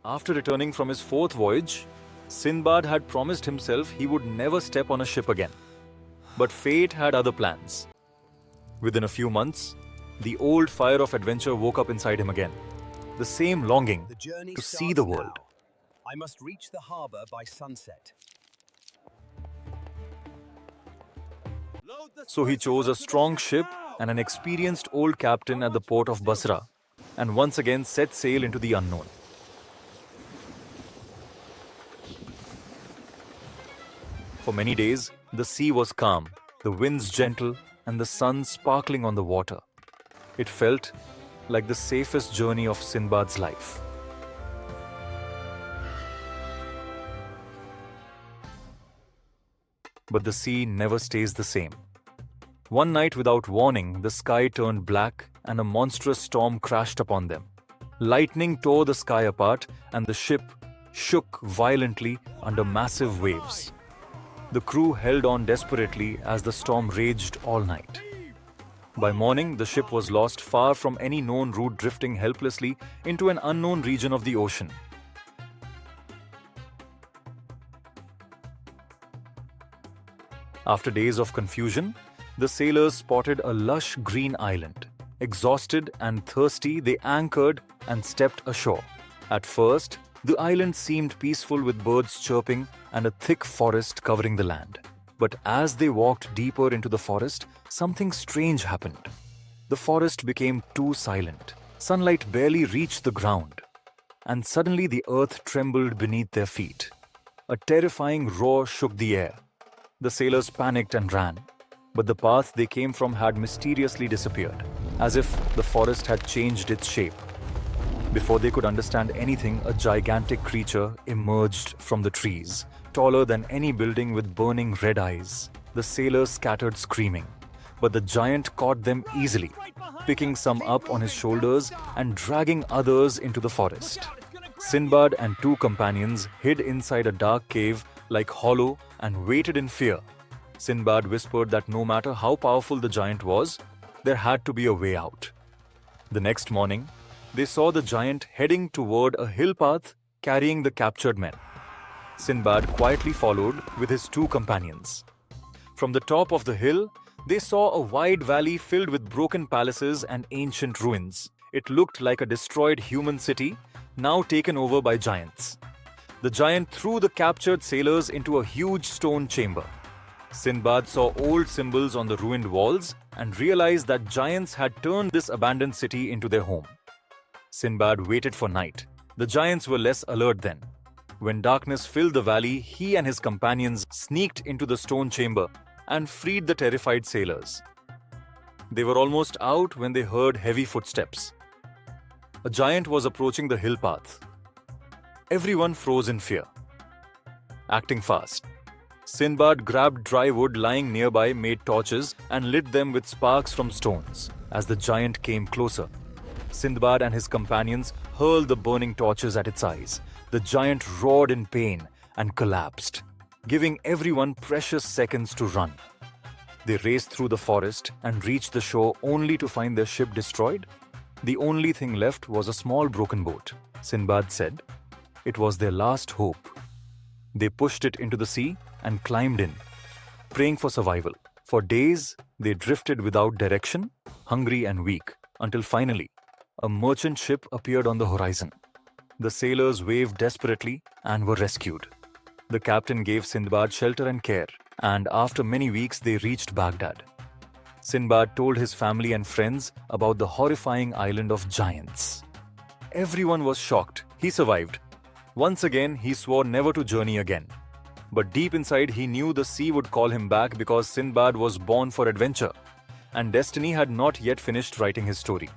After returning from his fourth voyage, Sinbad had promised himself he would never step on a ship again. But fate had other plans. Within a few months, the old fire of adventure woke up inside him again. The same longing to see the world. I must reach the harbor by sunset. So he chose a strong ship and an experienced old captain at the port of Basra, and once again set sail into the unknown. For many days, the sea was calm, the winds gentle, and the sun sparkling on the water. It felt like the safest journey of Sinbad's life. But the sea never stays the same. One night, without warning, the sky turned black and a monstrous storm crashed upon them. Lightning tore the sky apart and the ship shook violently under massive waves. The crew held on desperately as the storm raged all night. By morning, the ship was lost far from any known route, drifting helplessly into an unknown region of the ocean. After days of confusion, the sailors spotted a lush green island. Exhausted and thirsty, they anchored and stepped ashore. At first, the island seemed peaceful with birds chirping and a thick forest covering the land. But as they walked deeper into the forest, something strange happened. The forest became too silent. Sunlight barely reached the ground. And suddenly the earth trembled beneath their feet. A terrifying roar shook the air. The sailors panicked and ran. But the path they came from had mysteriously disappeared, as if the forest had changed its shape. Before they could understand anything, a gigantic creature emerged from the trees, taller than any building with burning red eyes. The sailors scattered screaming, but the giant caught them easily, picking some up on his shoulders and dragging others into the forest. Sinbad and two companions hid inside a dark cave like hollow and waited in fear. Sinbad whispered that no matter how powerful the giant was, there had to be a way out. The next morning, they saw the giant heading toward a hill path carrying the captured men. Sinbad quietly followed with his two companions. From the top of the hill, they saw a wide valley filled with broken palaces and ancient ruins. It looked like a destroyed human city, now taken over by giants. The giant threw the captured sailors into a huge stone chamber. Sinbad saw old symbols on the ruined walls and realized that giants had turned this abandoned city into their home. Sinbad waited for night. The giants were less alert then. When darkness filled the valley, he and his companions sneaked into the stone chamber and freed the terrified sailors. They were almost out when they heard heavy footsteps. A giant was approaching the hill path. Everyone froze in fear. Acting fast, Sinbad grabbed dry wood lying nearby, made torches, and lit them with sparks from stones. As the giant came closer, Sinbad and his companions hurled the burning torches at its eyes. The giant roared in pain and collapsed, giving everyone precious seconds to run. They raced through the forest and reached the shore only to find their ship destroyed. The only thing left was a small broken boat. Sinbad said it was their last hope. They pushed it into the sea and climbed in, praying for survival. For days, they drifted without direction, hungry and weak, until finally, a merchant ship appeared on the horizon. The sailors waved desperately and were rescued. The captain gave Sinbad shelter and care, and after many weeks they reached Baghdad. Sinbad told his family and friends about the horrifying island of giants. Everyone was shocked. He survived. Once again, he swore never to journey again. But deep inside, he knew the sea would call him back because Sinbad was born for adventure, and destiny had not yet finished writing his story.